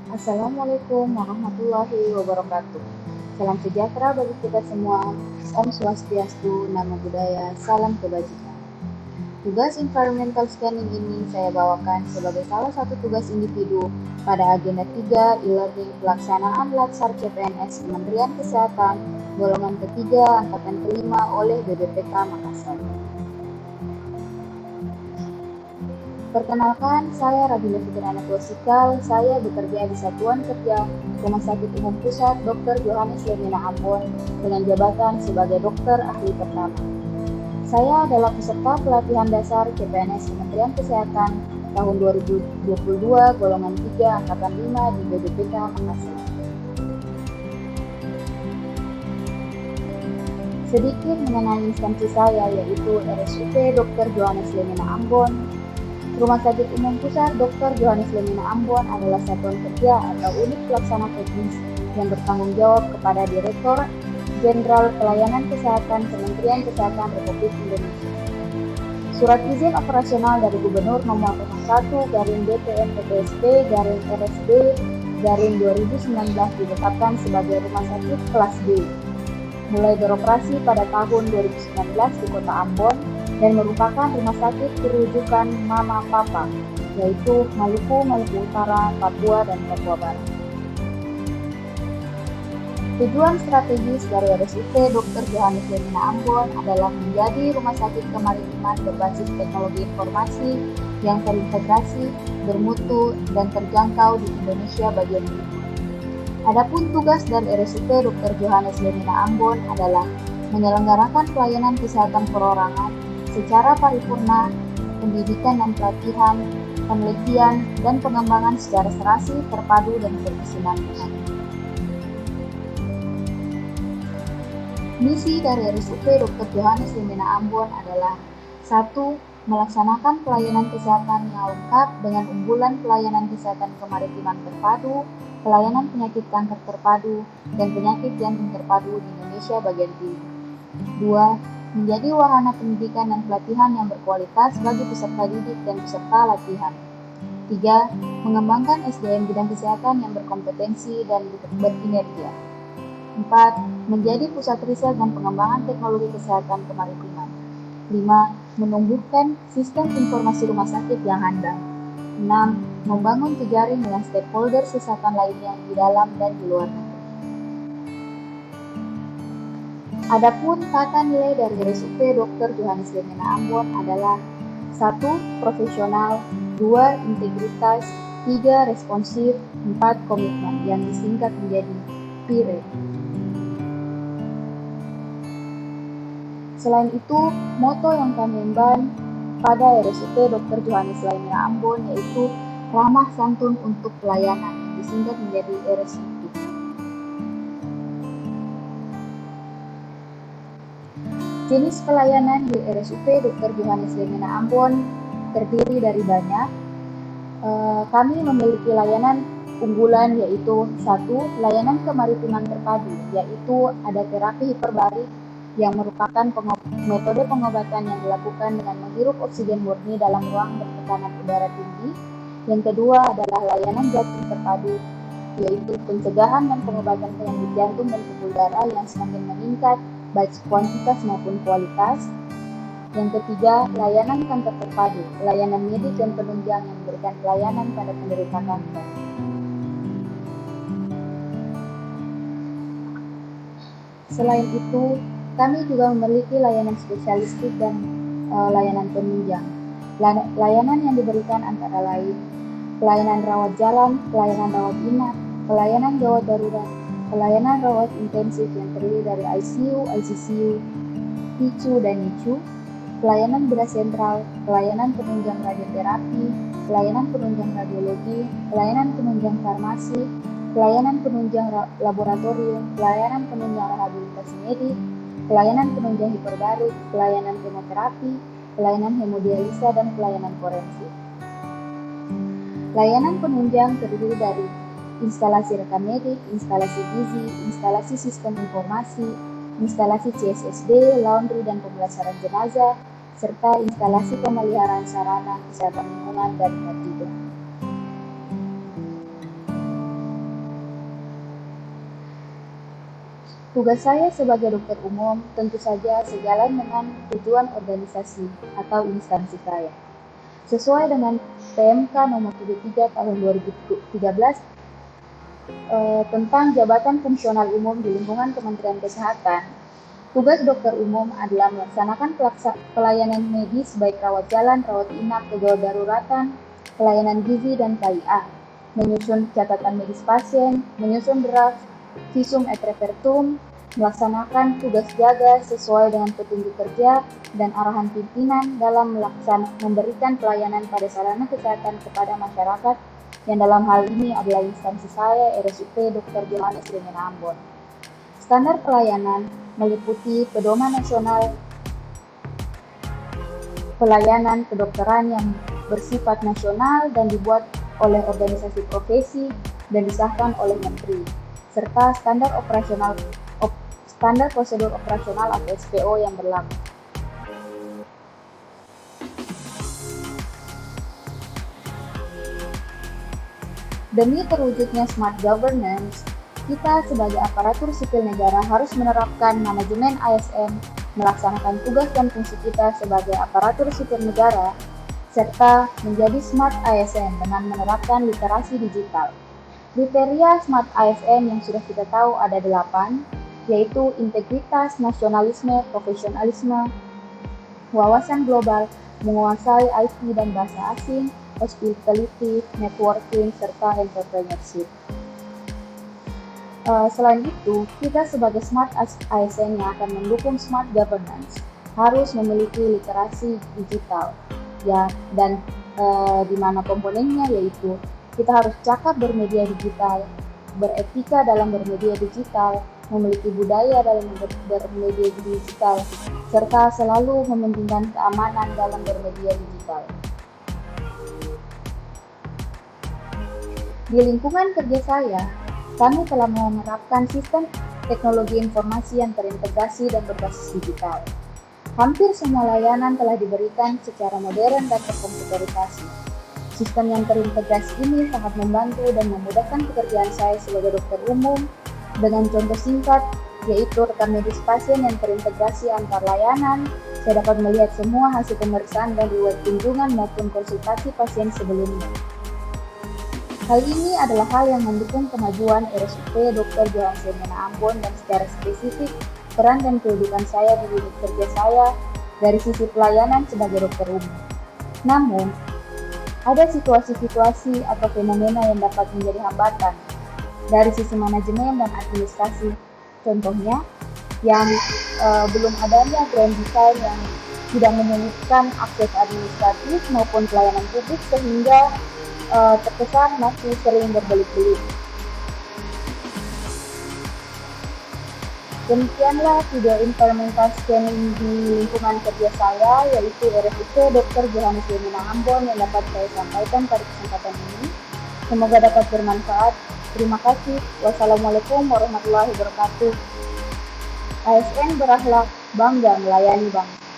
Assalamualaikum warahmatullahi wabarakatuh. Salam sejahtera bagi kita semua. Om Swastiastu, Namo Buddhaya, Salam Kebajikan. Tugas environmental scanning ini saya bawakan sebagai salah satu tugas individu pada agenda 3 e-learning pelaksanaan Latsar CPNS Kementerian Kesehatan golongan ketiga angkatan kelima oleh BPPK Makassar. Perkenalkan, saya Radhila Fitriana Tausikal. Saya bekerja di Satuan Kerja Rumah Sakit Umum Pusat Dr. Johannes Lemina Ambon dengan jabatan sebagai dokter ahli pertama. Saya adalah peserta pelatihan dasar CPNS Kementerian Kesehatan tahun 2022 golongan 3 angkatan 5 di BPPK Makassar. Sedikit mengenai instansi saya, yaitu RSUP Dr. Johannes Lemina Ambon. Rumah Sakit Umum Pusat Dr. Johannes Lemina Ambon adalah satuan kerja atau unit pelaksana teknis yang bertanggung jawab kepada Direktur Jenderal Pelayanan Kesehatan Kementerian Kesehatan Republik Indonesia. Surat izin operasional dari Gubernur nomor 01/BPN/PPSB/RSB/2019 ditetapkan sebagai rumah sakit kelas B. Mulai beroperasi pada tahun 2019 di Kota Ambon dan merupakan rumah sakit rujukan Mama Papa, yaitu Maluku, Maluku Utara, Papua, dan Papua Barat. Tujuan strategis dari RSUP Dr. Johannes Lemina Ambon adalah menjadi rumah sakit kemaritiman berbasis teknologi informasi yang terintegrasi, bermutu, dan terjangkau di Indonesia bagian timur. Adapun tugas dari RSUP Dr. Johannes Lemina Ambon adalah menyelenggarakan pelayanan kesehatan perorangan secara paripurna, pendidikan dan pelatihan, penelitian, dan pengembangan secara serasi, terpadu, dan berkesinambungan. Misi dari RSUP Dr. Johannes Lemina Ambon adalah 1. Melaksanakan pelayanan kesehatan yang lengkap dengan unggulan pelayanan kesehatan kemaritiman terpadu, pelayanan penyakit kanker terpadu, dan penyakit jantung terpadu di Indonesia bagian timur. 2. Menjadi wahana pendidikan dan pelatihan yang berkualitas bagi peserta didik dan peserta latihan. 3. Mengembangkan SDM bidang kesehatan yang berkompetensi dan berkinerja. 4. Menjadi pusat riset dan pengembangan teknologi kesehatan kemaritiman. 5. Menumbuhkan sistem informasi rumah sakit yang handal. 6. Membangun jejaring dengan stakeholder kesehatan lainnya di dalam dan di luar negeri. Adapun tata nilai dari RSUP Dr. Johannes Lemina Ambon adalah 1. Profesional, 2. Integritas, 3. Responsif, 4. Komitmen yang disingkat menjadi PIRE. Selain itu, moto yang kami emban pada RSUP Dr. Johannes Lemina Ambon yaitu ramah santun untuk pelayanan yang disingkat menjadi RSUP. Jenis pelayanan di RSUP Dr. Johannes Lemina Ambon terdiri dari banyak. Kami memiliki layanan unggulan yaitu 1. Layanan kemaritiman terpadu, yaitu ada terapi hiperbarik yang merupakan metode pengobatan yang dilakukan dengan menghirup oksigen murni dalam ruang bertekanan udara tinggi. Yang kedua adalah layanan jantung terpadu, yaitu pencegahan dan pengobatan penyakit jantung dan pembuluh darah yang semakin meningkat baik kuantitas maupun kualitas. Yang ketiga, layanan kanker terpadu, layanan medik dan penunjang yang memberikan pelayanan pada penderita kanker. Selain itu, kami juga memiliki layanan spesialistik dan layanan penunjang. Layanan yang diberikan antara lain pelayanan rawat jalan, pelayanan rawat inap, pelayanan gawat darurat, pelayanan rawat intensif yang terdiri dari ICU, ICCU, PICU, dan NICU, pelayanan bedah sentral, pelayanan penunjang radioterapi, pelayanan penunjang radiologi, pelayanan penunjang farmasi, pelayanan penunjang laboratorium, pelayanan penunjang rehabilitasi medik, pelayanan penunjang hiperbarik, pelayanan kemoterapi, pelayanan hemodialisa, dan pelayanan forensik. Layanan penunjang terdiri dari instalasi rekam medik, instalasi gizi, instalasi sistem informasi, instalasi CSSD, laundry dan pemulasaran jenazah, serta instalasi pemeliharaan sarana kesehatan lingkungan dan tertidur. Tugas saya sebagai dokter umum tentu saja sejalan dengan tujuan organisasi atau instansi saya. Sesuai dengan PMK nomor 73 tahun 2013 tentang jabatan fungsional umum di lingkungan Kementerian Kesehatan, tugas dokter umum adalah melaksanakan pelayanan medis baik rawat jalan, rawat inap, kegawat daruratan, pelayanan gizi, dan KIA, menyusun catatan medis pasien, menyusun draft visum et repertum, melaksanakan tugas jaga sesuai dengan petunjuk kerja dan arahan pimpinan dalam memberikan pelayanan pada sarana kesehatan kepada masyarakat yang dalam hal ini adalah instansi saya, RSUP Dr. Johannes Rimena Ambon. Standar pelayanan meliputi pedoman nasional pelayanan kedokteran yang bersifat nasional dan dibuat oleh organisasi profesi dan disahkan oleh Menteri, serta standar prosedur operasional atau SPO yang berlaku. Demi terwujudnya smart governance, kita sebagai aparatur sipil negara harus menerapkan manajemen ASN, melaksanakan tugas dan fungsi kita sebagai aparatur sipil negara, serta menjadi smart ASN dengan menerapkan literasi digital. Kriteria smart ASN yang sudah kita tahu ada 8, yaitu integritas, nasionalisme, profesionalisme, wawasan global, menguasai IT dan bahasa asing, hospitality, networking, serta entrepreneurship. Selain itu, kita sebagai smart ASN yang akan mendukung smart governance harus memiliki literasi digital, ya, dan di mana komponennya yaitu kita harus cakap bermedia digital, beretika dalam bermedia digital, memiliki budaya dalam bermedia digital, serta selalu mementingkan keamanan dalam bermedia digital. Di lingkungan kerja saya, kami telah menerapkan sistem teknologi informasi yang terintegrasi dan berbasis digital. Hampir semua layanan telah diberikan secara modern dan terkomputerisasi. Sistem yang terintegrasi ini sangat membantu dan memudahkan pekerjaan saya sebagai dokter umum. Dengan contoh singkat, yaitu rekam medis pasien yang terintegrasi antar layanan, saya dapat melihat semua hasil pemeriksaan dan riwayat kunjungan maupun konsultasi pasien sebelumnya. Hal ini adalah hal yang mendukung kemajuan RSUP Dr. Johannes Rimena Ambon dan secara spesifik peran dan kedudukan saya di unit kerja saya dari sisi pelayanan sebagai dokter umum. Namun, ada situasi-situasi atau fenomena yang dapat menjadi hambatan dari sisi manajemen dan administrasi. Contohnya, yang belum adanya grand design yang tidak menyulitkan akses administratif maupun pelayanan publik sehingga terkesan masih sering berbelit-belit. Demikianlah video implementasi scanning di lingkungan kerja saya, yaitu RSUP Dr. Johannes Rimena Ambon yang dapat saya sampaikan pada kesempatan ini. Semoga dapat bermanfaat. Terima kasih. Wassalamualaikum warahmatullahi wabarakatuh. ASN berakhlak, bangga melayani bangsa.